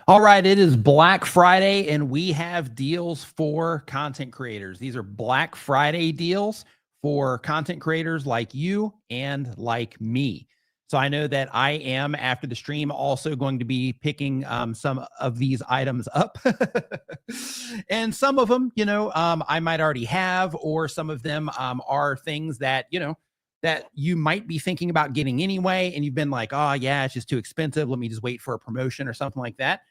All right, it is Black Friday, and we have deals for content creators. These are Black Friday deals for content creators like you and like me. So I know that I am, after the stream, also going to be picking some of these items up. And some of them, I might already have, or some of them are things that, that you might be thinking about getting anyway. And you've been like, oh, yeah, it's just too expensive. Let me just wait for a promotion or something like that.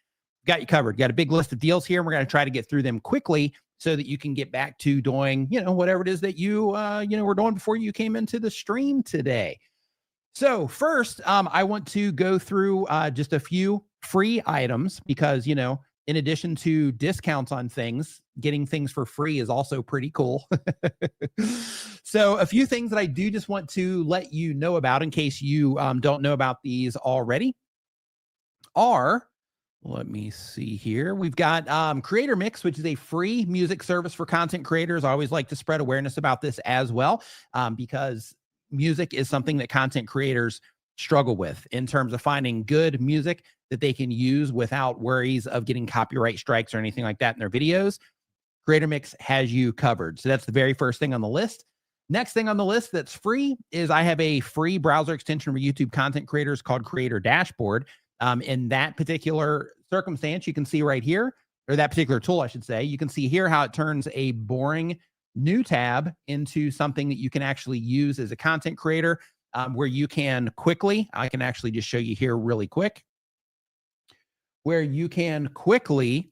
Got you covered. Got a big list of deals here, and we're going to try to get through them quickly so that you can get back to doing, whatever it is that you, were doing before you came into the stream today. So first, I want to go through just a few free items because, in addition to discounts on things, getting things for free is also pretty cool. So a few things that I do just want to let you know about in case you don't know about these already are, let me see here. We've got Creator Mix, which is a free music service for content creators. I always like to spread awareness about this as well, because music is something that content creators struggle with in terms of finding good music that they can use without worries of getting copyright strikes or anything like that in their videos. Creator Mix has you covered. So that's the very first thing on the list. Next thing on the list that's free is I have a free browser extension for YouTube content creators called Creator Dashboard. In that particular circumstance, you can see right here, or that particular tool, I should say, you can see here how it turns a boring new tab into something that you can actually use as a content creator, where you can quickly, I can actually just show you here really quick, where you can quickly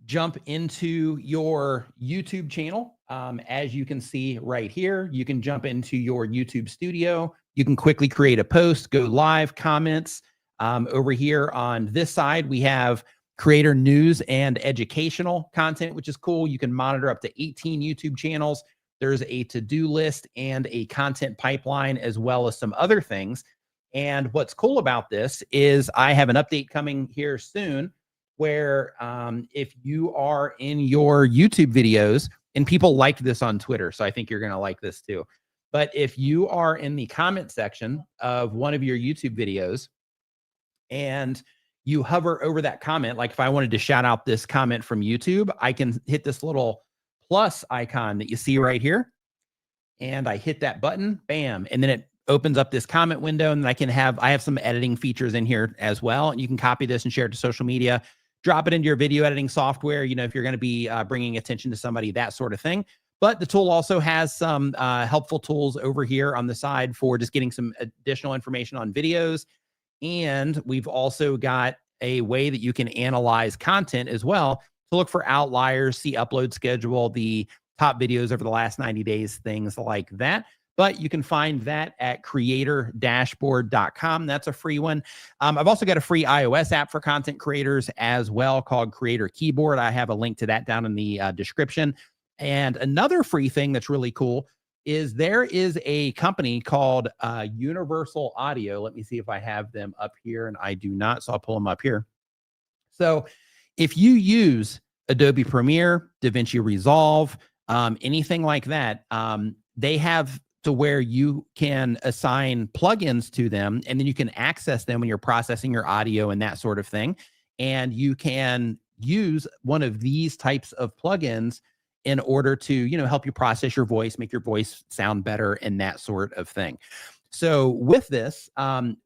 jump into your YouTube channel. As you can see right here, you can jump into your YouTube studio. You can quickly create a post, go live, comments. Over here on this side, we have creator news and educational content, which is cool. You can monitor up to 18 YouTube channels. There's a to-do list and a content pipeline, as well as some other things. And what's cool about this is I have an update coming here soon where if you are in your YouTube videos, and people like this on Twitter, so I think you're going to like this too. But if you are in the comment section of one of your YouTube videos, and you hover over that comment, like if I wanted to shout out this comment from YouTube, I can hit this little plus icon that you see right here. And I hit that button, bam. And then it opens up this comment window, and I have some editing features in here as well. And you can copy this and share it to social media, drop it into your video editing software, if you're going to be bringing attention to somebody, that sort of thing. But the tool also has some helpful tools over here on the side for just getting some additional information on videos. And we've also got a way that you can analyze content as well to look for outliers, see upload schedule, the top videos over the last 90 days, things like that. But you can find that at creatordashboard.com. That's a free one. I've also got a free iOS app for content creators as well called Creator Keyboard. I have a link to that down in the description. And another free thing that's really cool is there is a company called Universal Audio. Let me see if I have them up here, and I do not, so I'll pull them up here. So if you use Adobe Premiere, DaVinci Resolve, anything like that, they have to where you can assign plugins to them, and then you can access them when you're processing your audio and that sort of thing. And you can use one of these types of plugins in order to, help you process your voice, make your voice sound better, and that sort of thing. So with this,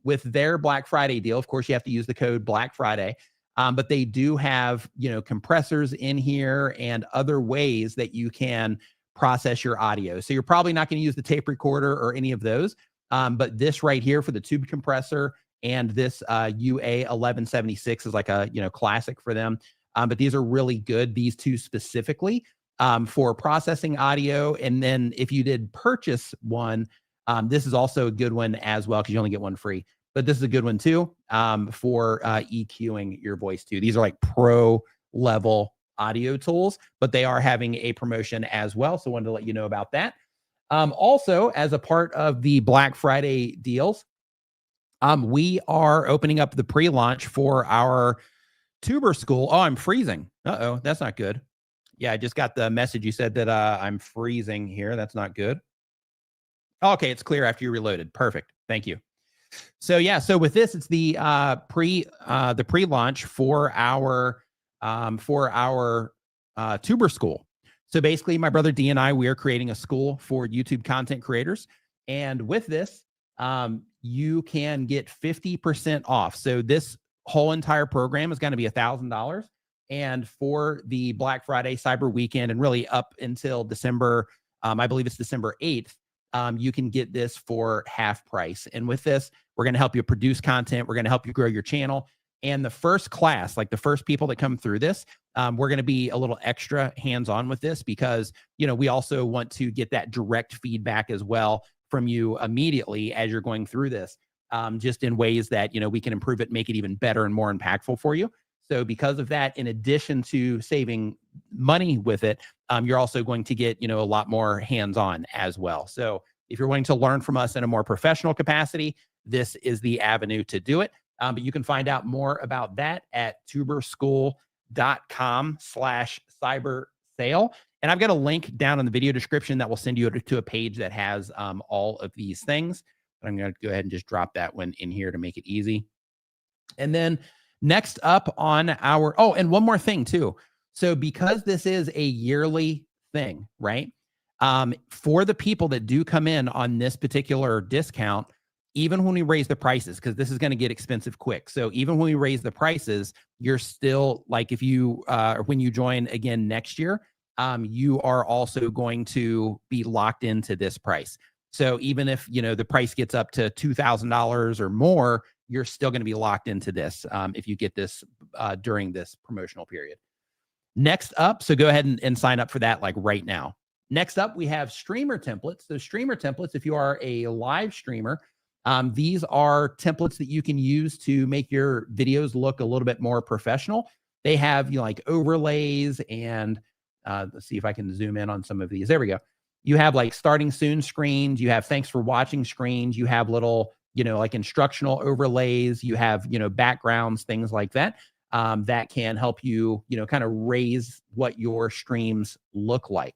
with their Black Friday deal, of course, you have to use the code Black Friday, but they do have, compressors in here and other ways that you can process your audio. So you're probably not going to use the tape recorder or any of those, but this right here for the tube compressor and this UA 1176 is like a, classic for them. But these are really good, these two specifically. For processing audio. And then if you did purchase one, this is also a good one as well, because you only get one free. But this is a good one too, for EQing your voice too. These are like pro level audio tools, but they are having a promotion as well. So I wanted to let you know about that. Also, as a part of the Black Friday deals, we are opening up the pre-launch for our tuber school. Oh, I'm freezing. Uh-oh, that's not good. Yeah, I just got the message. You said that I'm freezing here. That's not good. Okay, it's clear after you reloaded. Perfect. Thank you. So yeah, so with this, it's the pre-launch for our tuber school. So basically, my brother D and I, we are creating a school for YouTube content creators, and with this, you can get 50% off. So this whole entire program is going to be $1,000, and for the Black Friday, Cyber Weekend, and really up until December, I believe it's December 8th, you can get this for half price. And with this, we're going to help you produce content. We're going to help you grow your channel. And the first class, like the first people that come through this, we're going to be a little extra hands-on with this because, we also want to get that direct feedback as well from you immediately as you're going through this, just in ways that, we can improve it, make it even better and more impactful for you. So because of that, in addition to saving money with it, you're also going to get, a lot more hands-on as well. So if you're wanting to learn from us in a more professional capacity, this is the avenue to do it. But you can find out more about that at tuberschool.com/cyber sale. And I've got a link down in the video description that will send you to a page that has all of these things. But I'm going to go ahead and just drop that one in here to make it easy. And then next up on our, and one more thing too. So because this is a yearly thing, right? For the people that do come in on this particular discount, even when we raise the prices, because this is going to get expensive quick. So even when we raise the prices, you're still like, if you, when you join again next year, you are also going to be locked into this price. So even if, the price gets up to $2,000 or more, you're still going to be locked into this if you get this during this promotional period. Next up, so go ahead and sign up for that like right now. Next up, we have streamer templates. So streamer templates, if you are a live streamer, these are templates that you can use to make your videos look a little bit more professional. They have like overlays and let's see if I can zoom in on some of these. There we go. You have like starting soon screens. You have thanks for watching screens. You have little, like instructional overlays. You have, backgrounds, things like that, that can help you, kind of raise what your streams look like.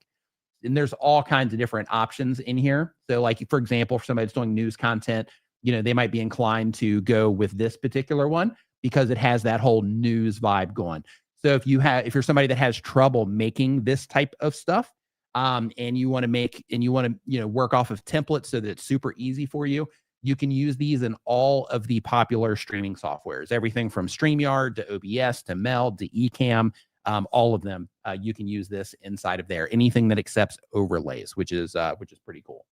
And there's all kinds of different options in here. So like, for example, for somebody that's doing news content, they might be inclined to go with this particular one because it has that whole news vibe going. So if you're somebody that has trouble making this type of stuff, and you want to work off of templates so that it's super easy for you, you can use these in all of the popular streaming softwares, everything from StreamYard to OBS to Meld to Ecamm. All of them, you can use this inside of there. Anything that accepts overlays, which is pretty cool.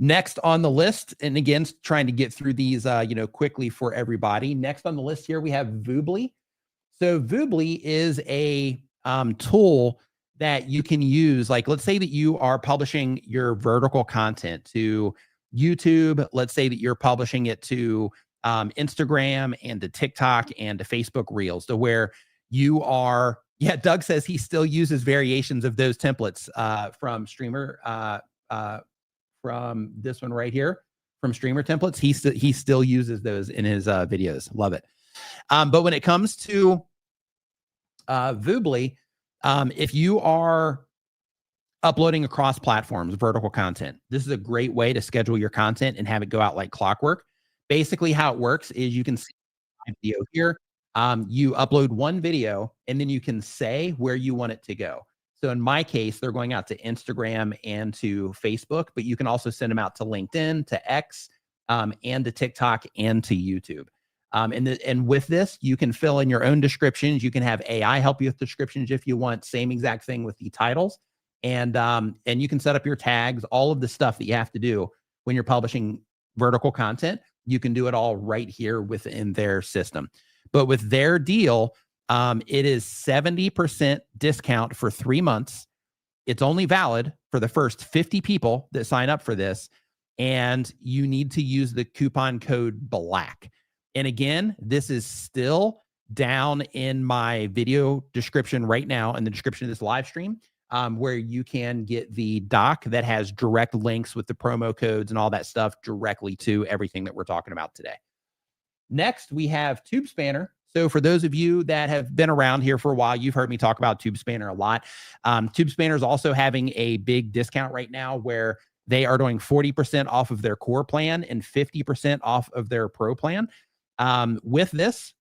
Next on the list, and again, trying to get through these, quickly for everybody. Next on the list here, we have Voobly. So Voobly is a tool that you can use. Like, let's say that you are publishing your vertical content to YouTube. Let's say that you're publishing it to Instagram and to TikTok and to Facebook Reels, to where you are. Yeah, Doug says he still uses variations of those templates from Streamer, from this one right here, from Streamer templates. He still uses those in his videos. Love it. But when it comes to Voobly, if you are uploading across platforms, vertical content, this is a great way to schedule your content and have it go out like clockwork. Basically, how it works is you can see my video here. You upload one video and then you can say where you want it to go. So in my case, they're going out to Instagram and to Facebook, but you can also send them out to LinkedIn, to X, and to TikTok and to YouTube. And with this, you can fill in your own descriptions. You can have AI help you with descriptions if you want. Same exact thing with the titles. And you can set up your tags, all of the stuff that you have to do when you're publishing vertical content. You can do it all right here within their system. But with their deal, it is 70% discount for 3 months. It's only valid for the first 50 people that sign up for this. And you need to use the coupon code BLACK. And again, this is still down in my video description right now, in the description of this live stream, where you can get the doc that has direct links with the promo codes and all that stuff directly to everything that we're talking about today. Next, we have TubeSpanner. So for those of you that have been around here for a while, you've heard me talk about TubeSpanner a lot. TubeSpanner is also having a big discount right now where They are doing 40% off of their core plan and 50% off of their pro plan. With this,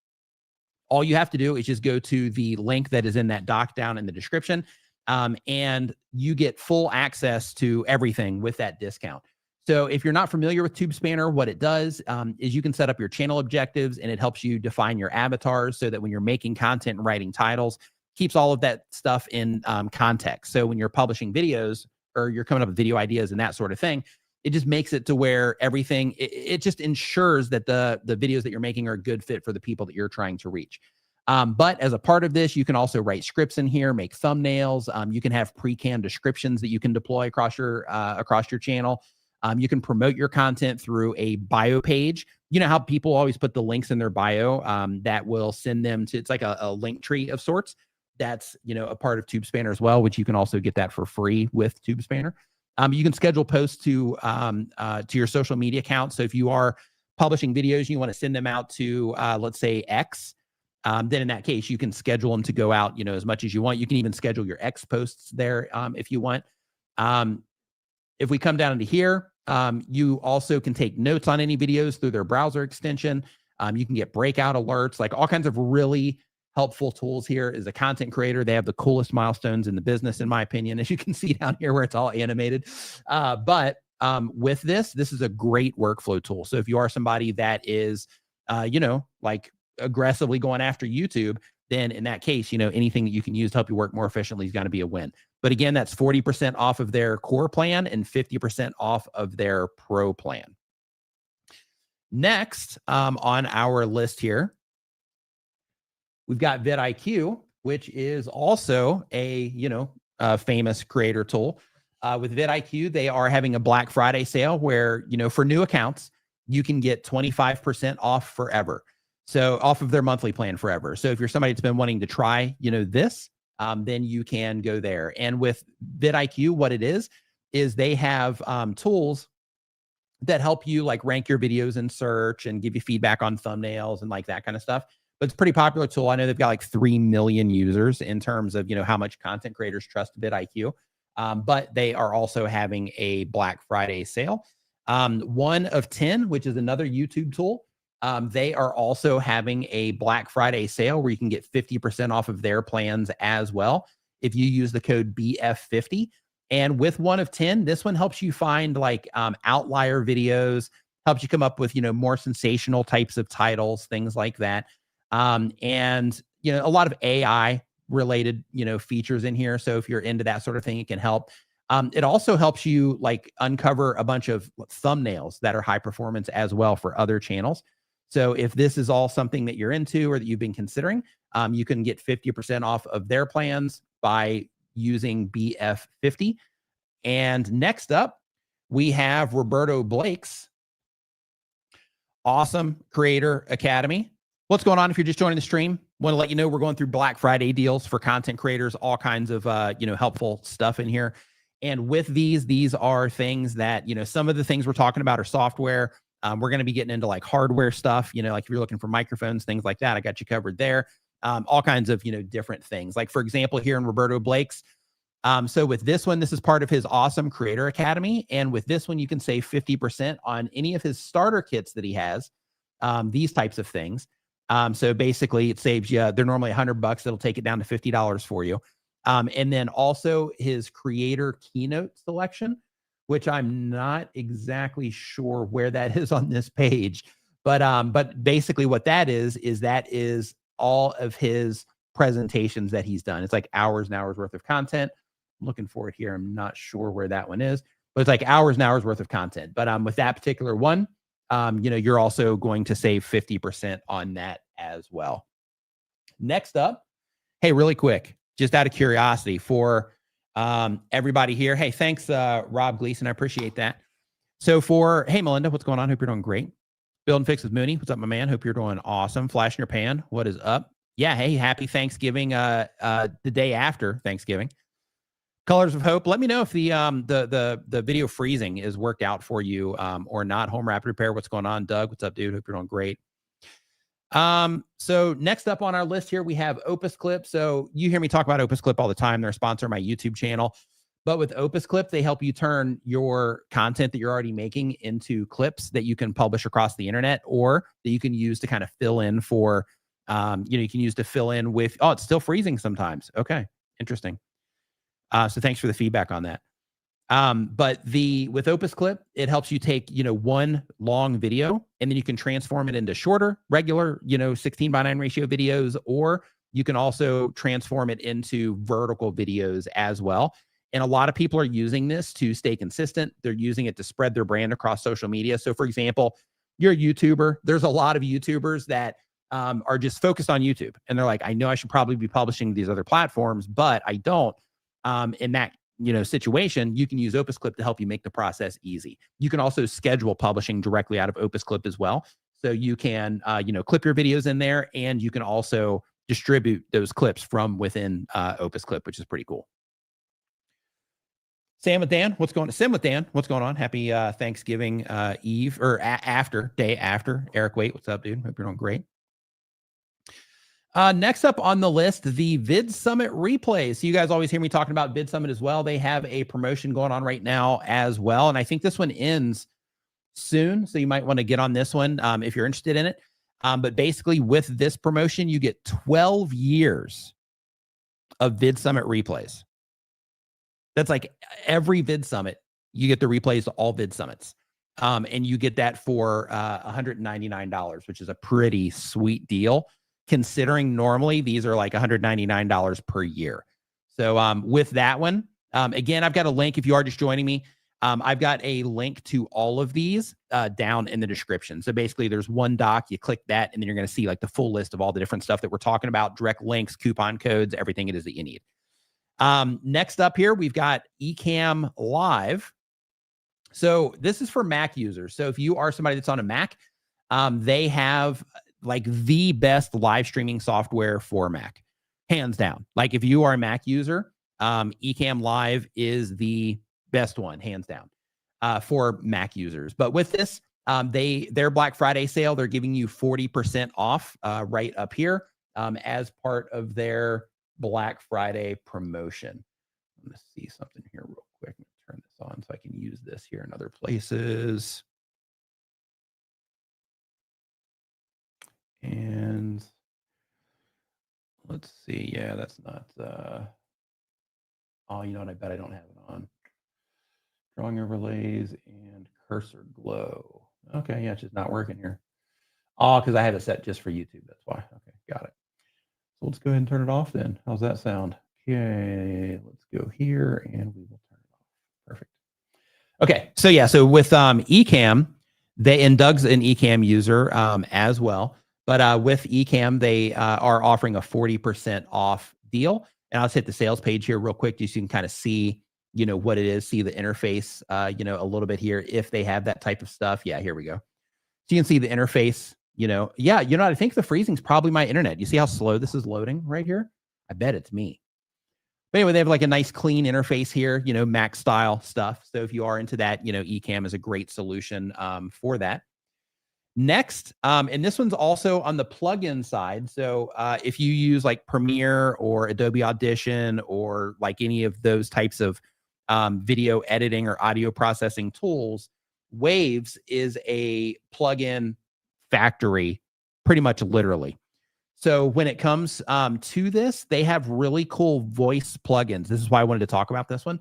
all you have to do is just go to the link that is in that doc down in the description, and you get full access to everything with that discount. So if you're not familiar with TubeSpanner, what it does is you can set up your channel objectives, and it helps you define your avatars so that when you're making content and writing titles, keeps all of that stuff in context. So when you're publishing videos or you're coming up with video ideas and that sort of thing, it just makes it to where everything, it just ensures that the videos that you're making are a good fit for the people that you're trying to reach. But as a part of this, you can also write scripts in here, make thumbnails. You can have pre-canned descriptions that you can deploy across your channel. You can promote your content through a bio page. You know how people always put the links in their bio that will send them to, it's like a link tree of sorts. That's, a part of TubeSpanner as well, which you can also get that for free with TubeSpanner. You can schedule posts to your social media account. So if you are publishing videos, and you want to send them out to, let's say X, then in that case, you can schedule them to go out, as much as you want. You can even schedule your X posts there if you want. If we come down into here, you also can take notes on any videos through their browser extension. You can get breakout alerts, like all kinds of really helpful tools here. As a content creator, they have the coolest milestones in the business, in my opinion, as you can see down here where it's all animated. But with this is a great workflow tool. So if you are somebody that is, like aggressively going after YouTube, then in that case, anything that you can use to help you work more efficiently is going to be a win. But again, that's 40% off of their core plan and 50% off of their pro plan. Next on our list here, we've got vidIQ, which is also a, famous creator tool. With vidIQ, they are having a Black Friday sale where, for new accounts, you can get 25% off forever. So off of their monthly plan forever. So if you're somebody that's been wanting to try, this, then you can go there. And with vidIQ, what it is they have tools that help you like rank your videos in search and give you feedback on thumbnails and like that kind of stuff. But it's a pretty popular tool. I know they've got like 3 million users in terms of, how much content creators trust vidIQ. But they are also having a Black Friday sale. 1 of 10, which is another YouTube tool, they are also having a Black Friday sale where you can get 50% off of their plans as well if you use the code BF50. And with 1 of 10, this one helps you find like outlier videos, helps you come up with, more sensational types of titles, things like that. And, a lot of AI related, features in here. So if you're into that sort of thing, it can help. It also helps you like uncover a bunch of thumbnails that are high performance as well for other channels. So if this is all something that you're into or that you've been considering, you can get 50% off of their plans by using BF50. And next up, we have Roberto Blake's Awesome Creator Academy. What's going on? If you're just joining the stream, want to let you know we're going through Black Friday deals for content creators, all kinds of helpful stuff in here. And with these are things that, some of the things we're talking about are software. We're going to be getting into like hardware stuff, like if you're looking for microphones, things like that, I got you covered there. All kinds of, different things. Like for example, here in Roberto Blake's, so with this one, this is part of his Awesome Creator Academy. And with this one, you can save 50% on any of his starter kits that he has, these types of things. So basically it saves you, they're normally $100. It'll take it down to $50 for you. And then also his creator keynote selection, which I'm not exactly sure where that is on this page, but basically what that is all of his presentations that he's done. It's like hours and hours worth of content. I'm looking for it here. I'm not sure where that one is, but it's like hours and hours worth of content. But with that particular one, you're also going to save 50% on that as well. Next up, hey, really quick, just out of curiosity for everybody here. Hey, thanks, Rob Gleason. I appreciate that. So hey, Melinda, what's going on? Hope you're doing great. Build and Fix with Mooney. What's up, my man? Hope you're doing awesome. Flash in your pan. What is up? Yeah. Hey, happy Thanksgiving. The day after Thanksgiving. Colors of Hope. Let me know if the video freezing is worked out for you or not. Home Rapid Repair. What's going on? Doug, what's up, dude? Hope you're doing great. So next up on our list here, we have Opus Clip. So you hear me talk about Opus Clip all the time. They're a sponsor of my YouTube channel. But with Opus Clip, they help you turn your content that you're already making into clips that you can publish across the internet, or that you can use to kind of fill in for, you can use to fill in with, oh, it's still freezing sometimes. Okay, interesting. So thanks for the feedback on that. But with Opus Clip, it helps you take, one long video, and then you can transform it into shorter, regular, 16:9 ratio videos, or you can also transform it into vertical videos as well. And a lot of people are using this to stay consistent. They're using it to spread their brand across social media. So for example, you're a YouTuber. There's a lot of YouTubers that are just focused on YouTube. And they're like, I know I should probably be publishing these other platforms, but I don't. In that situation, you can use Opus Clip to help you make the process easy. You can also schedule publishing directly out of Opus Clip as well. So you can, clip your videos in there, and you can also distribute those clips from within Opus Clip, which is pretty cool. Sam with Dan, what's going on? Sim with Dan, what's going on? Happy Thanksgiving Eve, or day after. Eric, wait, what's up, dude? Hope you're doing great. Next up on the list, the Vid Summit replays. So you guys always hear me talking about Vid Summit as well. They have a promotion going on right now as well. And I think this one ends soon. So you might want to get on this one if you're interested in it. But basically with this promotion, you get 12 years of Vid Summit replays. That's like every Vid Summit, you get the replays to all Vid Summits. And you get that for $199, which is a pretty sweet deal, considering normally these are like $199 per year. So with that one, again, I've got a link if you are just joining me. I've got a link to all of these down in the description. So basically there's one doc, you click that, and then you're going to see like the full list of all the different stuff that we're talking about, direct links, coupon codes, everything it is that you need. Next up here, we've got Ecamm Live. So this is for Mac users. So if you are somebody that's on a Mac, they have like the best live streaming software for Mac, hands down. Like if you are a Mac user, Ecamm Live is the best one, hands down, for Mac users. But with this, their Black Friday sale, they're giving you 40% off right up here as part of their Black Friday promotion. I'm going to see something here real quick. Turn this on so I can use this here in other places. And let's see. Yeah, that's not. Oh, you know what? I bet I don't have it on. Drawing overlays and cursor glow. Okay, yeah, it's just not working here. Oh, because I have it set just for YouTube. That's why. Okay, got it. So let's go ahead and turn it off then. How's that sound? Okay, let's go here and we will turn it off. Perfect. Okay, so yeah, so with Ecamm, and Doug's an Ecamm user as well. But with Ecamm, they are offering a 40% off deal. And I'll just hit the sales page here real quick, just so you can kind of see, what it is, see the interface, a little bit here, if they have that type of stuff. Yeah, here we go. So you can see the interface, yeah, I think the freezing's probably my internet. You see how slow this is loading right here? I bet it's me. But anyway, they have like a nice clean interface here, Mac style stuff. So if you are into that, Ecamm is a great solution for that. Next, and this one's also on the plugin side. So if you use like Premiere or Adobe Audition or like any of those types of video editing or audio processing tools, Waves is a plugin factory, pretty much literally. So when it comes to this, they have really cool voice plugins. This is why I wanted to talk about this one.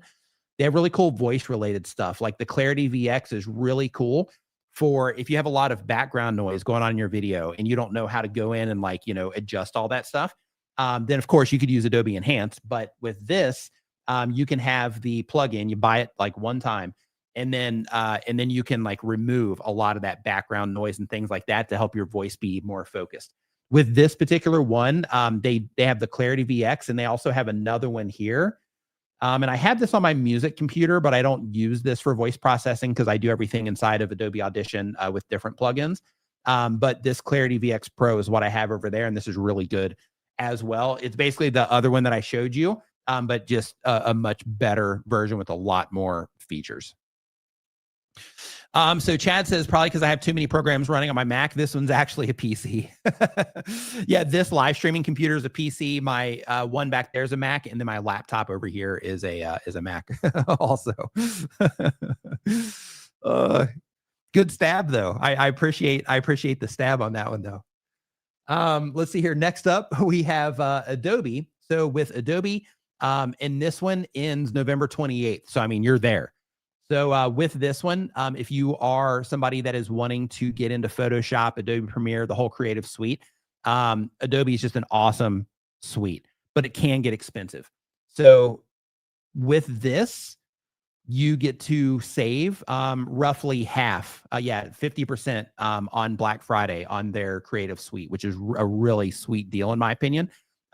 They have really cool voice related stuff. Like the Clarity VX is really cool for if you have a lot of background noise going on in your video and you don't know how to go in and like, adjust all that stuff. Then of course you could use Adobe Enhance, but with this, you can have the plugin, you buy it like one time, and then you can like remove a lot of that background noise and things like that to help your voice be more focused. With this particular one, they have the Clarity VX, and they also have another one here. And I have this on my music computer, but I don't use this for voice processing because I do everything inside of Adobe Audition with different plugins. But this Clarity VX Pro is what I have over there, and this is really good as well. It's basically the other one that I showed you, but just a much better version with a lot more features. So Chad says probably because I have too many programs running on my Mac. This one's actually a PC. Yeah, this live streaming computer is a PC. My one back there is a Mac, and then my laptop over here is a Mac also. Good stab though. I appreciate the stab on that one though. Let's see here. Next up, we have Adobe. So with Adobe, and this one ends November 28th. So I mean, you're there. So with this one, if you are somebody that is wanting to get into Photoshop, Adobe Premiere, the whole creative suite, Adobe is just an awesome suite, but it can get expensive. So with this, you get to save roughly half, 50% on Black Friday on their creative suite, which is a really sweet deal in my opinion,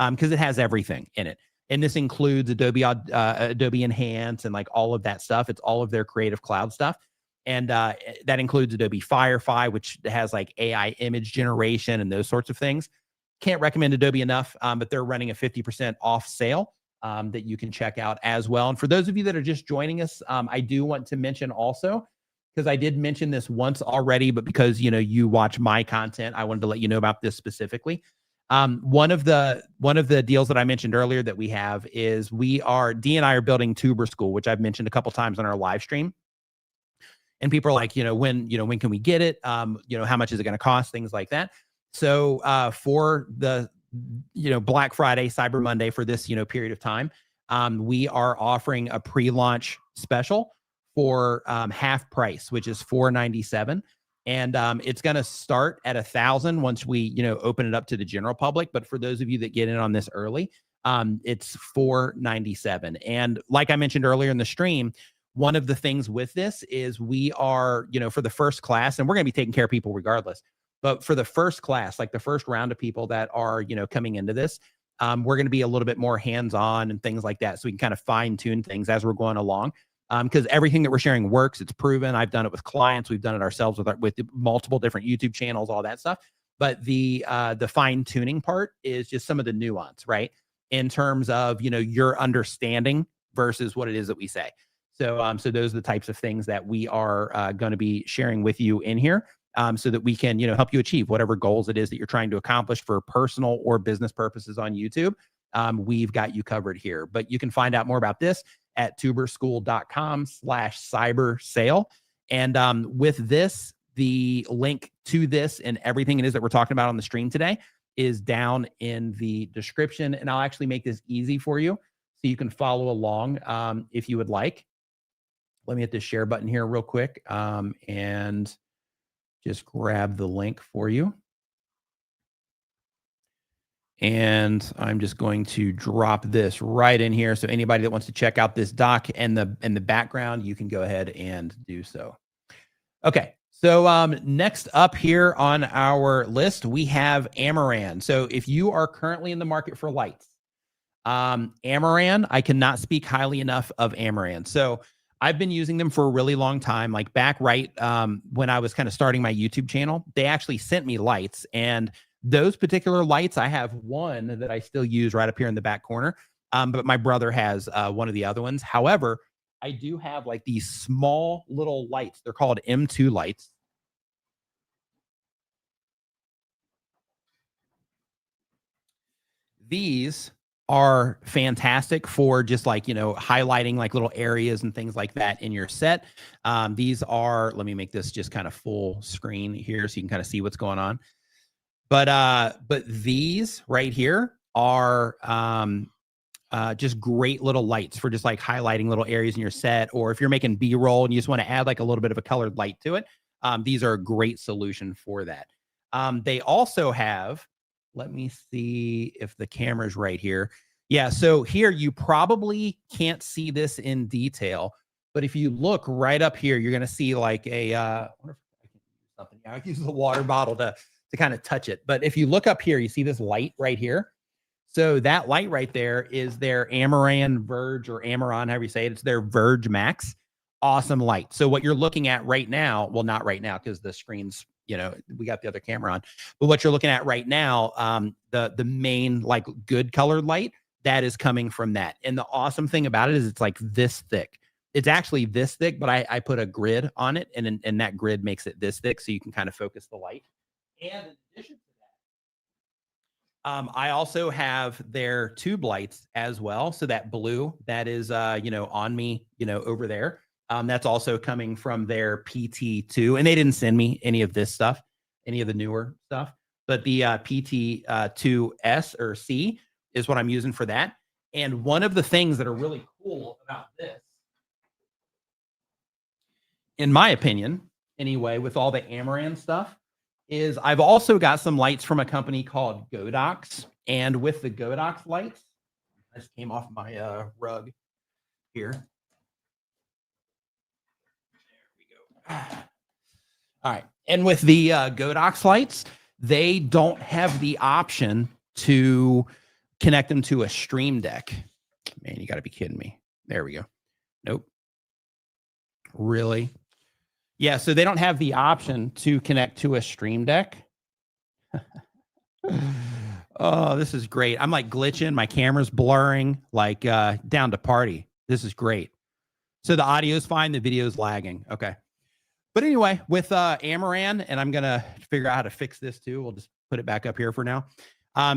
because it has everything in it. And this includes Adobe Enhance and like all of that stuff. It's all of their Creative Cloud stuff. And that includes Adobe Firefly, which has like AI image generation and those sorts of things. Can't recommend Adobe enough, but they're running a 50% off sale that you can check out as well. And for those of you that are just joining us, I do want to mention also, because I did mention this once already, but because you watch my content, I wanted to let you know about this specifically. One of the deals that I mentioned earlier that we have is Dee and I are building Tuber School, which I've mentioned a couple times on our live stream. And people are like, when can we get it? How much is it going to cost? Things like that. So for the Black Friday, Cyber Monday, for this period of time, we are offering a pre-launch special for half price, which is $497. And it's going to start at $1,000 once we open it up to the general public. But for those of you that get in on this early, it's $497. And like I mentioned earlier in the stream, one of the things with this is we are, for the first class, and we're going to be taking care of people regardless. But for the first class, like the first round of people that are, coming into this, we're going to be a little bit more hands-on and things like that. So we can kind of fine tune things as we're going along. Because everything that we're sharing works. It's proven. I've done it with clients. We've done it ourselves with multiple different YouTube channels, all that stuff. But the fine tuning part is just some of the nuance, right? In terms of, your understanding versus what it is that we say. So, so those are the types of things that we are going to be sharing with you in here, so that we can, help you achieve whatever goals it is that you're trying to accomplish for personal or business purposes on YouTube. We've got you covered here. But you can find out more about this at tuberschool.com/cyber sale. And with this, the link to this and everything it is that we're talking about on the stream today is down in the description. And I'll actually make this easy for you so you can follow along if you would like. Let me hit the share button here real quick and just grab the link for you. And I'm just going to drop this right in here. So anybody that wants to check out this doc and the background, you can go ahead and do so. Okay. So next up here on our list, we have Amaran. So if you are currently in the market for lights, Amaran, I cannot speak highly enough of Amaran. So I've been using them for a really long time, like back right when I was kind of starting my YouTube channel. They actually sent me lights, and those particular lights, I have one that I still use right up here in the back corner. But my brother has one of the other ones. However, I do have like these small little lights. They're called M2 lights. These are fantastic for just like, highlighting like little areas and things like that in your set. These are, let me make this just kind of full screen here so you can kind of see what's going on. But these right here are just great little lights for just like highlighting little areas in your set. Or if you're making B-roll and you just want to add like a little bit of a colored light to it, these are a great solution for that. They also have, let me see if the camera's right here. Yeah, so here you probably can't see this in detail, but if you look right up here, you're going to see like a, I wonder if I can use something. I use the water bottle to kind of touch it. But if you look up here, you see this light right here. So that light right there is their Amaran Verge, or Amaran, however you say it. It's their Verge Max. Awesome light. So what you're looking at right now, well, not right now because the screen's, we got the other camera on, but what you're looking at right now, the main like good colored light, that is coming from that. And the awesome thing about it is it's like this thick. it's actually this thick, but I put a grid on it, and that grid makes it this thick, so you can kind of focus the light. And in addition to that, I also have their tube lights as well. So that blue that is, on me, over there, that's also coming from their PT2, and they didn't send me any of this stuff, any of the newer stuff, but the PT2S or C is what I'm using for that. And one of the things that are really cool about this, in my opinion, anyway, with all the Amaran stuff, is I've also got some lights from a company called Godox. And with the Godox lights, I just came off my rug here. There we go. All right. And with the Godox lights, they don't have the option to connect them to a Stream Deck. Man, you got to be kidding me. There we go. Nope. Really? Yeah, so they don't have the option to connect to a Stream Deck. Oh, this is great. I'm like glitching. My camera's blurring, like down to party. This is great. So the audio's fine. The video's lagging. Okay. But anyway, with Amaran, and I'm going to figure out how to fix this too. We'll just put it back up here for now.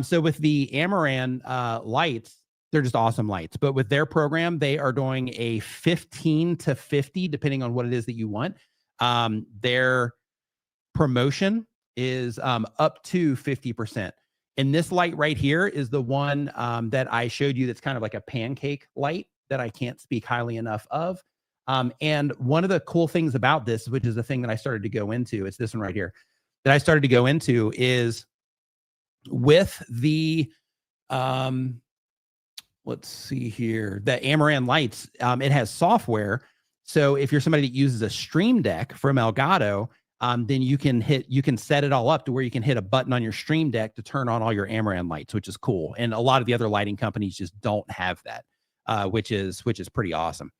So with the Amaran lights, they're just awesome lights. But with their program, they are doing a 15 to 50, depending on what it is that you want. Their promotion is up to 50%. And this light right here is the one that I showed you that's kind of like a pancake light that I can't speak highly enough of. And one of the cool things about this, which is the thing that I started to go into, it's this one right here, that I started to go into is with the, let's see here, the Amaran lights, it has software. So if you're somebody that uses a Stream Deck from Elgato, then you can set it all up to where you can hit a button on your Stream Deck to turn on all your Amaran lights, which is cool. And a lot of the other lighting companies just don't have that, which is pretty awesome.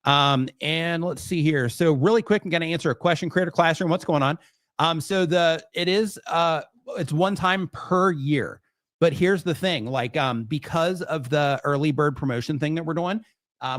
And let's see here. So really quick, I'm going to answer a question. Creator Classroom, what's going on? It's one time per year. But here's the thing, like, because of the early bird promotion thing that we're doing,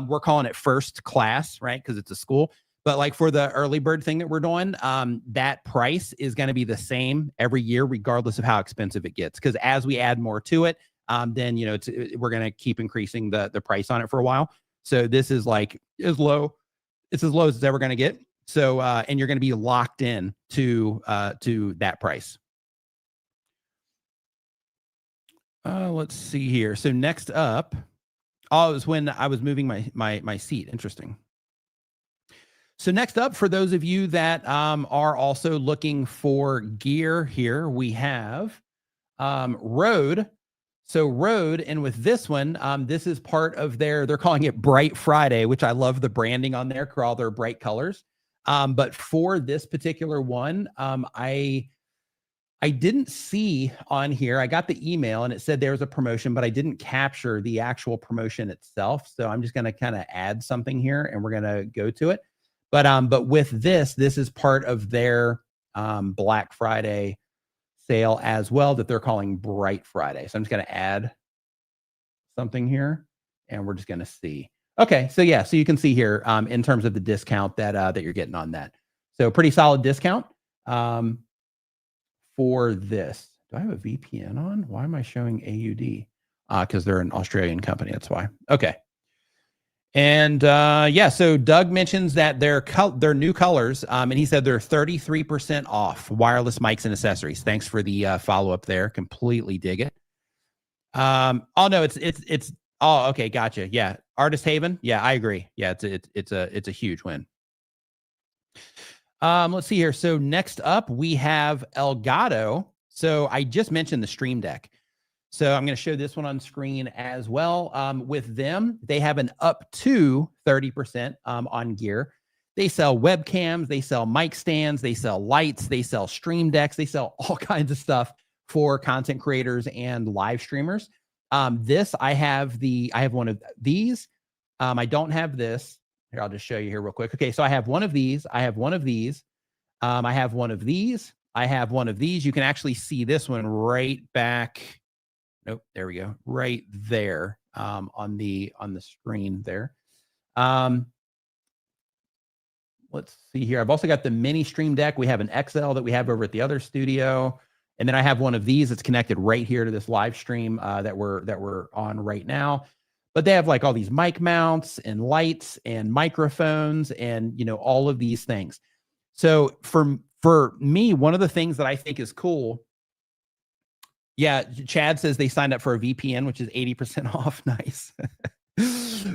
we're calling it first class, right? Because it's a school. But like for the early bird thing that we're doing, that price is going to be the same every year, regardless of how expensive it gets. Because as we add more to it, then, we're going to keep increasing the price on it for a while. So this is like as low as it's ever going to get. So, and you're going to be locked in to that price. Let's see here. So next up, it was when I was moving my seat. Interesting. So next up, for those of you that are also looking for gear here, we have Rode. So Rode, and with this one, this is part of they're calling it Bright Friday, which I love the branding on there for all their bright colors. But for this particular one, I didn't see on here. I got the email and it said there was a promotion, but I didn't capture the actual promotion itself. So I'm just going to kind of add something here and we're going to go to it. But with this is part of their Black Friday sale as well that they're calling Bright Friday. So I'm just going to add something here and we're just going to see. Okay. So yeah, so you can see here in terms of the discount that you're getting on that. So pretty solid discount. For this, do I have a VPN on? Why am I showing AUD? Because they're an Australian company. That's why. Okay. And yeah, so Doug mentions that their new colors, and he said they're 33% off wireless mics and accessories. Thanks for the follow up there. Completely dig it. Oh no, it's. Oh, okay, gotcha. Yeah, Artist Haven. Yeah, I agree. Yeah, it's a huge win. Let's see here. So next up, we have Elgato. So I just mentioned the Stream Deck. So I'm going to show this one on screen as well. With them, they have an up to 30% on gear. They sell webcams, they sell mic stands, they sell lights, they sell Stream Decks, they sell all kinds of stuff for content creators and live streamers. I have one of these. I don't have this. Here, I'll just show you here real quick. Okay, so I have one of these. I have one of these. I have one of these. I have one of these. You can actually see this one right back. Nope, there we go. Right there on the screen there. let's see here. I've also got the mini stream deck. We have an XL that we have over at the other studio. And then I have one of these that's connected right here to this live stream that we're on right now. But they have like all these mic mounts and lights and microphones and, you know, all of these things. So for me, one of the things that I think is cool. Yeah, Chad says they signed up for a VPN, which is 80% off. Nice.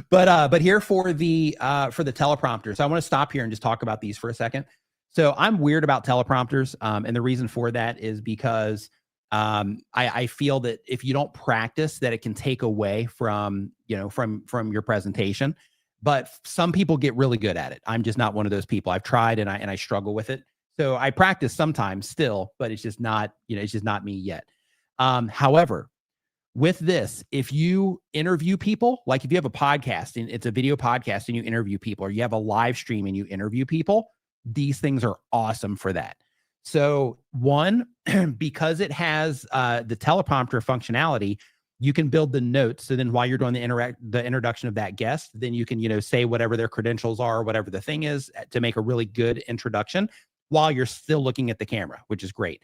But here for the teleprompters, I want to stop here and just talk about these for a second. So I'm weird about teleprompters, and the reason for that is because I feel that if you don't practice, that it can take away from your presentation. But some people get really good at it. I'm just not one of those people. I've tried and I struggle with it. So I practice sometimes still, but it's just not me yet. However, with this, if you interview people, like if you have a podcast and it's a video podcast and you interview people, or you have a live stream and you interview people, these things are awesome for that. So one, because it has the teleprompter functionality, you can build the notes. So then while you're doing the introduction of that guest, then you can, say whatever their credentials are, whatever the thing is, to make a really good introduction while you're still looking at the camera, which is great.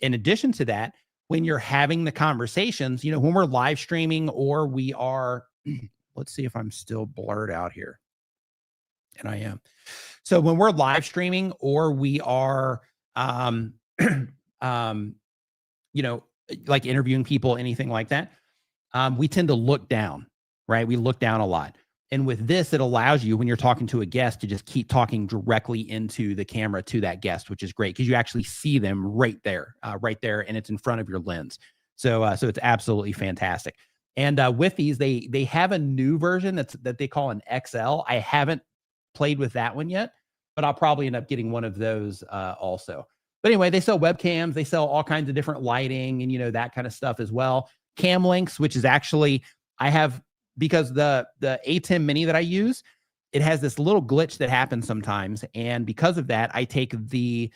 In addition to that, when you're having the conversations, when we're live streaming or we are, let's see if I'm still blurred out here. And I am. So when we're live streaming or we are, like interviewing people, anything like that, we tend to look down, right? We look down a lot. And with this, it allows you, when you're talking to a guest, to just keep talking directly into the camera to that guest, which is great because you actually see them right there, and it's in front of your lens. So it's absolutely fantastic. And with these, they have a new version that they call an XL. I haven't played with that one yet, but I'll probably end up getting one of those also. But anyway, they sell webcams, they sell all kinds of different lighting and that kind of stuff as well. Cam links, which is actually, I have, because the A10 mini that I use, it has this little glitch that happens sometimes. And because of that, I take the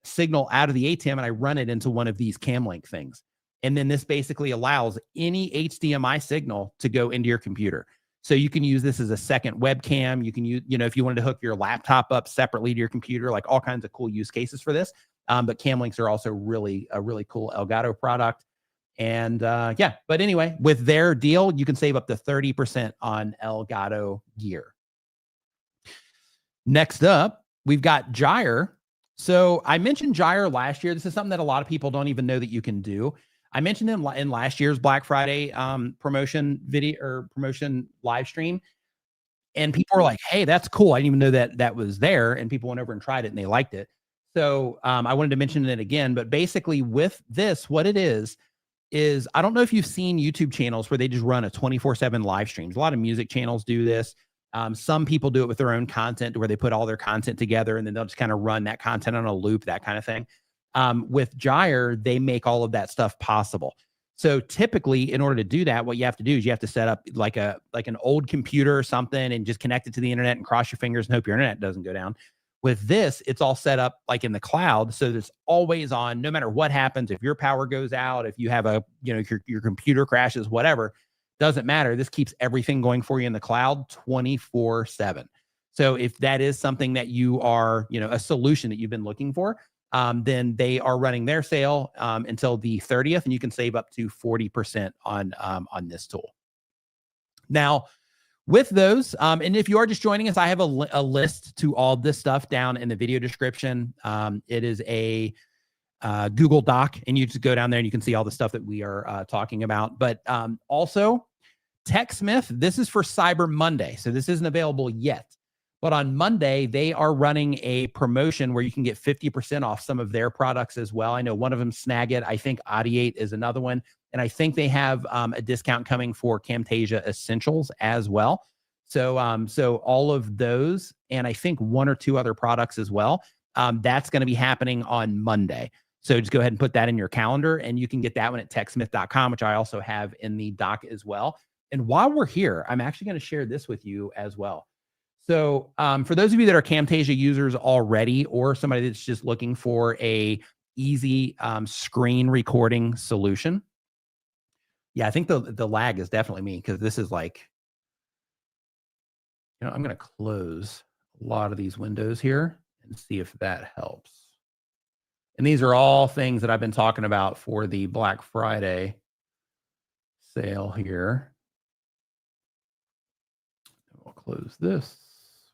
signal out of the ATEM and I run it into one of these cam link things. And then this basically allows any HDMI signal to go into your computer. So you can use this as a second webcam. You can use, if you wanted to hook your laptop up separately to your computer, like all kinds of cool use cases for this. But cam links are also a really cool Elgato product. And but anyway, with their deal, you can save up to 30% on Elgato gear. Next up, we've got Gyre. So I mentioned Gyre last year. This is something that a lot of people don't even know that you can do. I mentioned him in last year's Black Friday promotion video or promotion live stream. And people were like, hey, that's cool. I didn't even know that was there. And people went over and tried it and they liked it. So I wanted to mention it again. But basically with this, what it is I don't know if you've seen YouTube channels where they just run a 24/7 live streams. A lot of music channels do this. Some people do it with their own content where they put all their content together and then they'll just kind of run that content on a loop, that kind of thing. With Gyre, they make all of that stuff possible. So typically, in order to do that, what you have to do is you have to set up like an old computer or something and just connect it to the internet and cross your fingers and hope your internet doesn't go down. With this, it's all set up like in the cloud, so it's always on, no matter what happens. If your power goes out, if you have your computer crashes, whatever, doesn't matter. This keeps everything going for you in the cloud 24/7. So if that is something that you are, a solution that you've been looking for, then they are running their sale until the 30th, and you can save up to 40% on this tool. Now, with those, and if you are just joining us, I have a list to all this stuff down in the video description. It is a Google Doc, and you just go down there and you can see all the stuff that we are talking about. But also, TechSmith, this is for Cyber Monday, so this isn't available yet. But on Monday, they are running a promotion where you can get 50% off some of their products as well. I know one of them, Snagit. I think Audiate is another one. And I think they have a discount coming for Camtasia Essentials as well. So all of those, and I think one or two other products as well, that's going to be happening on Monday. So just go ahead and put that in your calendar, and you can get that one at techsmith.com, which I also have in the doc as well. And while we're here, I'm actually going to share this with you as well. So for those of you that are Camtasia users already, or somebody that's just looking for a easy screen recording solution. Yeah, I think the lag is definitely me, because this is like, I'm going to close a lot of these windows here and see if that helps. And these are all things that I've been talking about for the Black Friday sale here. We'll close this.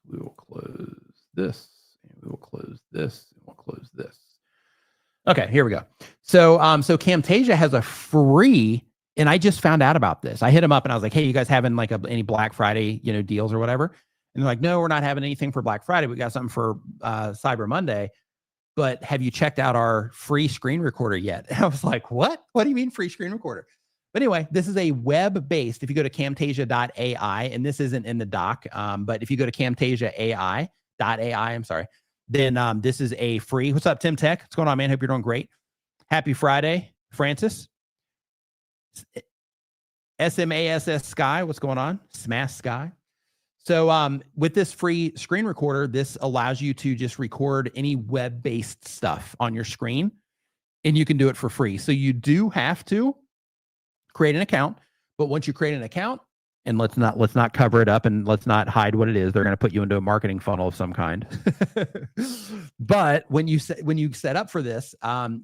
We will close this. And we will close this. And we'll close this. Okay, here we go. So, so Camtasia has a free, and I just found out about this. I hit them up and I was like, hey, you guys having like any Black Friday, deals or whatever? And they're like, no, we're not having anything for Black Friday. We got something for Cyber Monday. But have you checked out our free screen recorder yet? And I was like, what? What do you mean free screen recorder? But anyway, this is a web-based, if you go to camtasia.ai, and this isn't in the doc, but if you go to camtasia.ai, I'm sorry, then this is a free. What's up, Tim Tech? What's going on, man? Hope you're doing great. Happy Friday, Francis. SMASS Sky, what's going on? Smash Sky. So with this free screen recorder, this allows you to just record any web-based stuff on your screen, and you can do it for free. So you do have to create an account, but once you create an account, and let's not cover it up and let's not hide what it is. They're going to put you into a marketing funnel of some kind. But when you set up for this,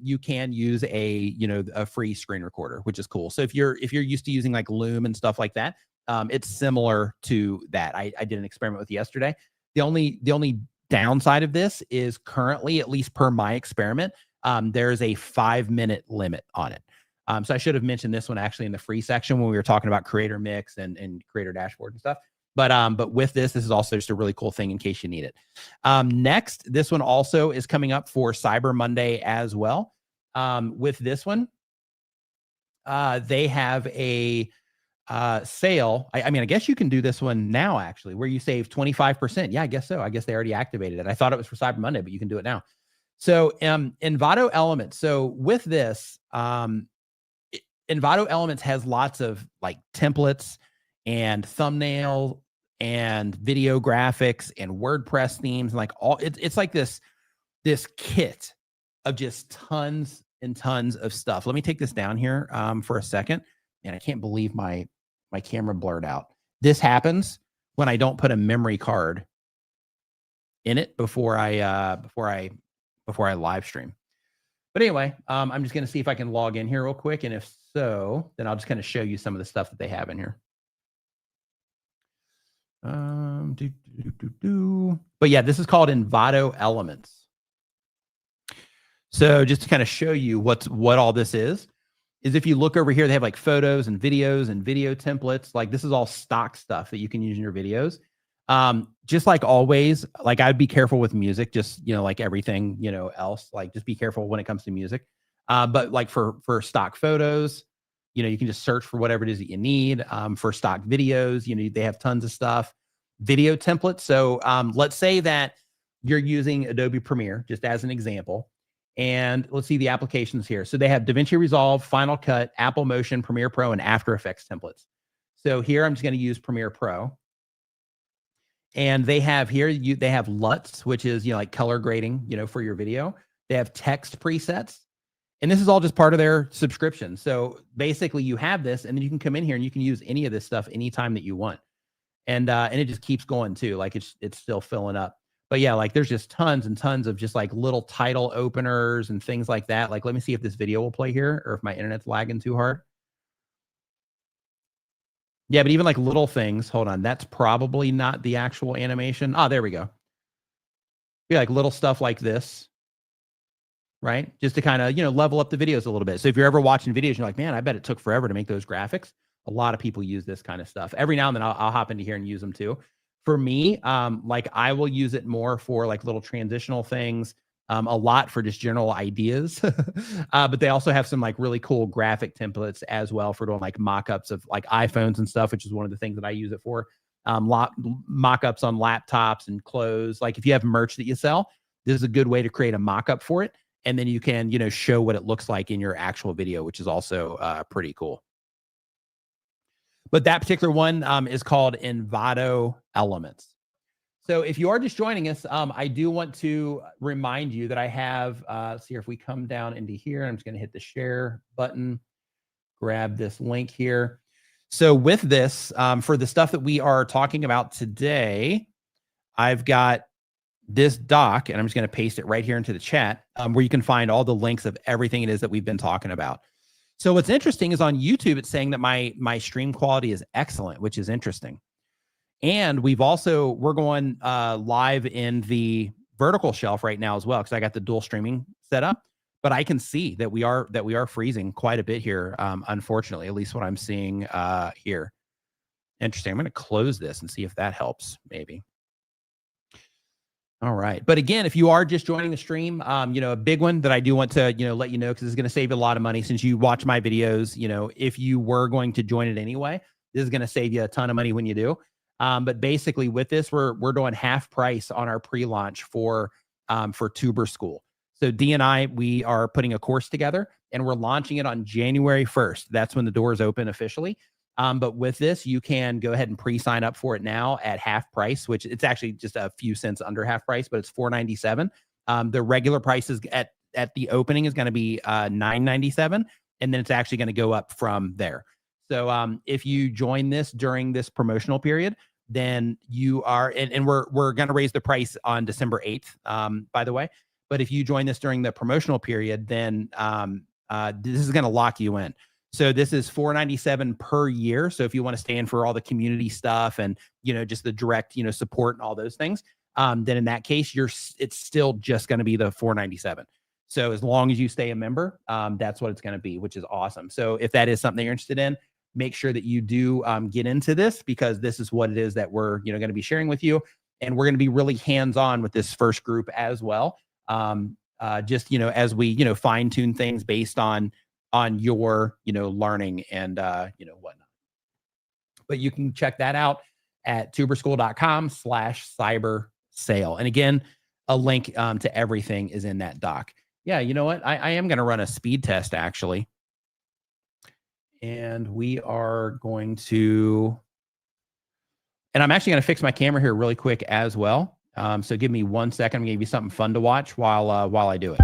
you can use a free screen recorder, which is cool. So if you're used to using like Loom and stuff like that, it's similar to that. I did an experiment with yesterday. The only downside of this is currently, at least per my experiment, there's a 5-minute limit on it. So I should have mentioned this one actually in the free section when we were talking about creator mix and creator dashboard and stuff. But with this is also just a really cool thing in case you need it. Next, this one also is coming up for Cyber Monday as well. With this one, they have a sale. I mean, I guess you can do this one now actually, where you save 25%. Yeah, I guess so. I guess they already activated it. I thought it was for Cyber Monday, but you can do it now. So Envato Elements. So with this, Envato Elements has lots of like templates and thumbnail and video graphics and WordPress themes, and like all it's like this kit of just tons and tons of stuff. Let me take this down here for a second. And I can't believe my camera blurred out. This happens when I don't put a memory card in it before I live stream. But anyway, I'm just going to see if I can log in here real quick. And if so, then I'll just kind of show you some of the stuff that they have in here. But yeah, this is called Envato Elements. So just to kind of show you what all this is if you look over here, they have like photos and videos and video templates. Like this is all stock stuff that you can use in your videos. Just like always, like I'd be careful with music, just, like everything, else, like just be careful when it comes to music. But like for stock photos, you can just search for whatever it is that you need. For stock videos, they have tons of stuff, video templates. So, let's say that you're using Adobe Premiere, just as an example, and let's see the applications here. So they have DaVinci Resolve, Final Cut, Apple Motion, Premiere Pro, and After Effects templates. So here I'm just going to use Premiere Pro. And they have here, they have LUTs, which is, like color grading, for your video. They have text presets. And this is all just part of their subscription. So basically you have this, and then you can come in here and you can use any of this stuff anytime that you want. And it just keeps going too. Like it's still filling up. But yeah, like there's just tons and tons of just like little title openers and things like that. Like, let me see if this video will play here or if my internet's lagging too hard. Yeah, but even like little things, hold on, that's probably not the actual animation. Oh, there we go. Yeah, like little stuff like this, right? Just to kind of, level up the videos a little bit. So if you're ever watching videos, you're like, man, I bet it took forever to make those graphics. A lot of people use this kind of stuff. Every now and then I'll hop into here and use them too. For me, like I will use it more for like little transitional things, a lot for just general ideas. But they also have some like really cool graphic templates as well for doing like mock-ups of like iPhones and stuff, which is one of the things that I use it for. Mock-ups on laptops and clothes. Like if you have merch that you sell, this is a good way to create a mock-up for it. And then you can, show what it looks like in your actual video, which is also pretty cool. But that particular one is called Envato Elements. So if you are just joining us, I do want to remind you that I have, let's see if we come down into here, I'm just going to hit the share button, grab this link here. So with this, for the stuff that we are talking about today, I've got this doc, and I'm just going to paste it right here into the chat, where you can find all the links of everything it is that we've been talking about. So what's interesting is on YouTube, it's saying that my stream quality is excellent, which is interesting. And we're going live in the vertical shelf right now as well, because I got the dual streaming set up. But I can see that we are freezing quite a bit here, unfortunately, at least what I'm seeing here. Interesting. I'm going to close this and see if that helps, maybe. All right. But again, if you are just joining the stream, a big one that I do want to, let you know, because it's going to save you a lot of money since you watch my videos. If you were going to join it anyway, this is going to save you a ton of money when you do. But basically with this, we're doing half price on our pre-launch for Tuber School. So D and I, we are putting a course together and we're launching it on January 1st. That's when the doors open officially. But with this, you can go ahead and pre-sign up for it now at half price, which it's actually just a few cents under half price, but it's $4.97. The regular price is at the opening is going to be $9.97, and then it's actually going to go up from there. So if you join this during this promotional period, then you are, and we're going to raise the price on December 8th, by the way. But if you join this during the promotional period, then this is going to lock you in. So this is $4.97 per year. So if you want to stay in for all the community stuff and, just the direct, support and all those things, then in that case, it's still just going to be the $4.97. So as long as you stay a member, that's what it's going to be, which is awesome. So if that is something you're interested in, make sure that you do get into this, because this is what it is that we're, going to be sharing with you. And we're going to be really hands-on with this first group as well. Just, as we, fine tune things based on your, learning and, whatnot. But you can check that out at tuberschool.com/cyber sale. And again, a link to everything is in that doc. Yeah, you know what? I am going to run a speed test actually. And we are going to, and I'm actually going to fix my camera here really quick as well. So give me 1 second. I'm going to give you something fun to watch while I do it.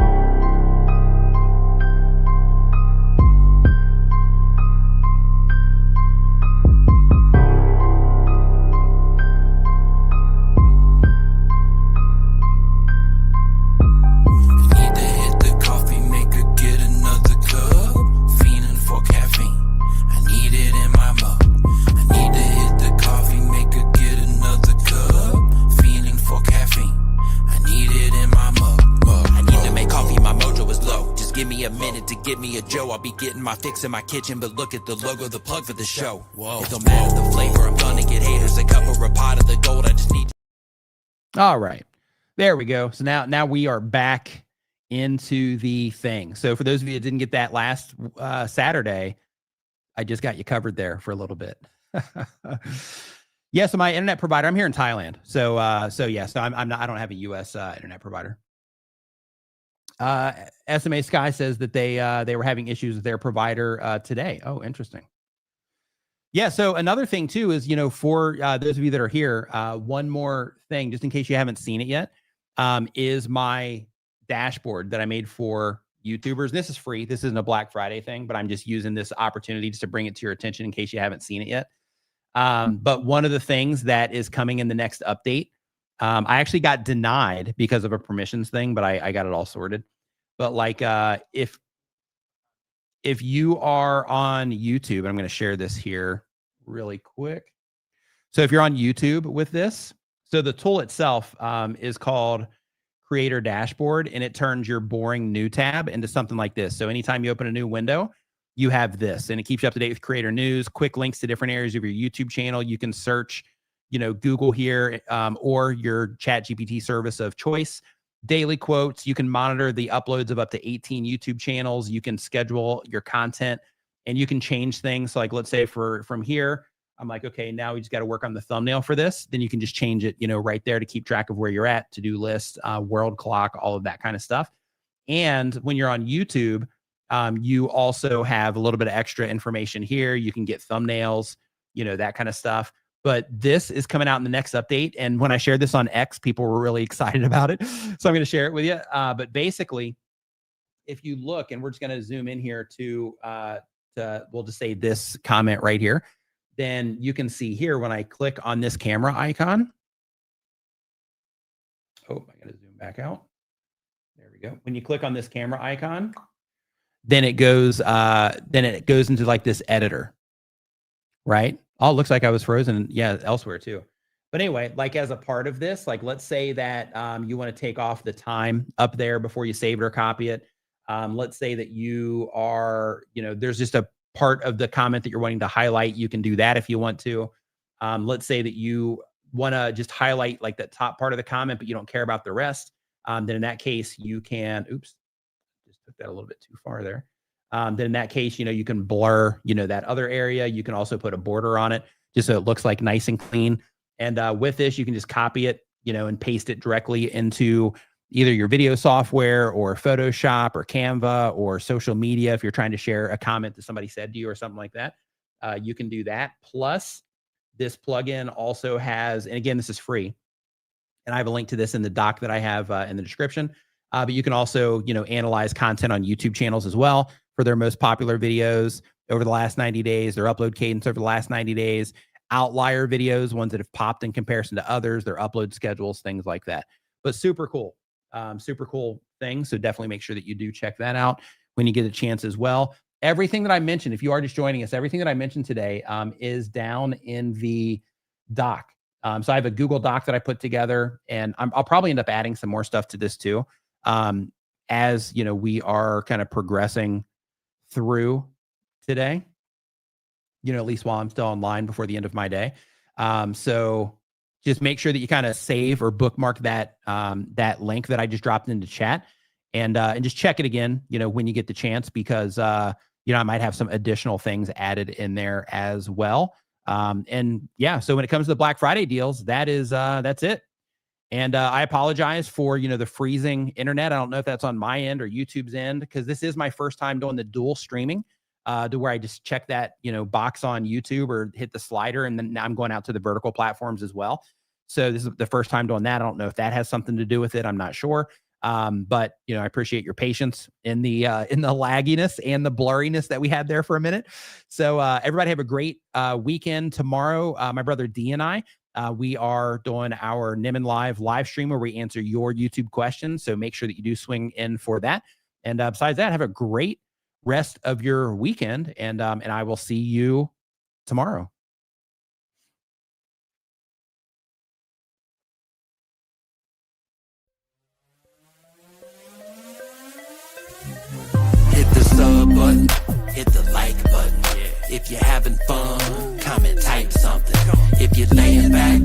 I'll be getting my fix in my kitchen, but look at the logo, the plug for the show. Whoa. It don't matter the flavor, I'm gonna get haters. A cup or a pot of the gold, I just need. All right, there we go. So now we are back into the thing. So for those of you that didn't get that last Saturday, I just got you covered there for a little bit. Yeah, so my internet provider, I'm here in Thailand. So yeah, so I don't have a US internet provider. SMA Sky says that they were having issues with their provider today. Oh, interesting. Yeah. So another thing too is, for those of you that are here, one more thing, just in case you haven't seen it yet, is my dashboard that I made for YouTubers. This is free. This isn't a Black Friday thing, but I'm just using this opportunity just to bring it to your attention in case you haven't seen it yet. But one of the things that is coming in the next update, I actually got denied because of a permissions thing, but I got it all sorted. But like, if you are on YouTube, I'm going to share this here really quick. So if you're on YouTube with this, so the tool itself is called Creator Dashboard, and it turns your boring new tab into something like this. So anytime you open a new window, you have this, and it keeps you up to date with creator news, quick links to different areas of your YouTube channel. You can search, Google here, or your ChatGPT service of choice. Daily quotes. You can monitor the uploads of up to 18 YouTube channels. You can schedule your content, and you can change things. So like, let's say from here, I'm like, okay, now we just got to work on the thumbnail for this. Then you can just change it, right there to keep track of where you're at, to-do list, world clock, all of that kind of stuff. And when you're on YouTube, you also have a little bit of extra information here. You can get thumbnails, that kind of stuff. But this is coming out in the next update. And when I shared this on X, people were really excited about it. So I'm going to share it with you. But basically, if you look, and we're just going to zoom in here to we'll just say this comment right here. Then you can see here when I click on this camera icon. Oh, I got to zoom back out. There we go. When you click on this camera icon, then it goes into like this editor, right? Oh, it looks like I was frozen. Yeah, elsewhere too. But anyway, like as a part of this, like let's say that you want to take off the time up there before you save it or copy it. Let's say that you are, there's just a part of the comment that you're wanting to highlight. You can do that if you want to. Let's say that you want to just highlight like that top part of the comment, but you don't care about the rest. Then in that case, you can, oops, just took that a little bit too far there. Then in that case, you can blur, that other area. You can also put a border on it just so it looks like nice and clean. And with this, you can just copy it, and paste it directly into either your video software or Photoshop or Canva or social media. If you're trying to share a comment that somebody said to you or something like that, you can do that. Plus, this plugin also has, and again, this is free, and I have a link to this in the doc that I have in the description. But you can also, analyze content on YouTube channels as well for their most popular videos over the last 90 days, their upload cadence over the last 90 days, outlier videos, ones that have popped in comparison to others, their upload schedules, things like that. But super cool thing. So definitely make sure that you do check that out when you get a chance as well. Everything that I mentioned, if you are just joining us, everything that I mentioned today is down in the doc. So I have a Google Doc that I put together, and I'll probably end up adding some more stuff to this too. As we are kind of progressing through today, at least while I'm still online before the end of my day. So just make sure that you kind of save or bookmark that that link that I just dropped into chat, and just check it again, when you get the chance, because I might have some additional things added in there as well. And yeah, so when it comes to the Black Friday deals, that's it. And I apologize for, the freezing internet. I don't know if that's on my end or YouTube's end, because this is my first time doing the dual streaming, to where I just check that, box on YouTube or hit the slider, and then now I'm going out to the vertical platforms as well. So this is the first time doing that. I don't know if that has something to do with it. I'm not sure. But I appreciate your patience in the lagginess and the blurriness that we had there for a minute. So everybody have a great weekend tomorrow. My brother D and I, we are doing our Nimin live stream where we answer your YouTube questions. So make sure that you do swing in for that. And besides that, have a great rest of your weekend. And I will see you tomorrow. Hit the sub button, hit the like button. If you're having fun, comment, type something. If you're laying back,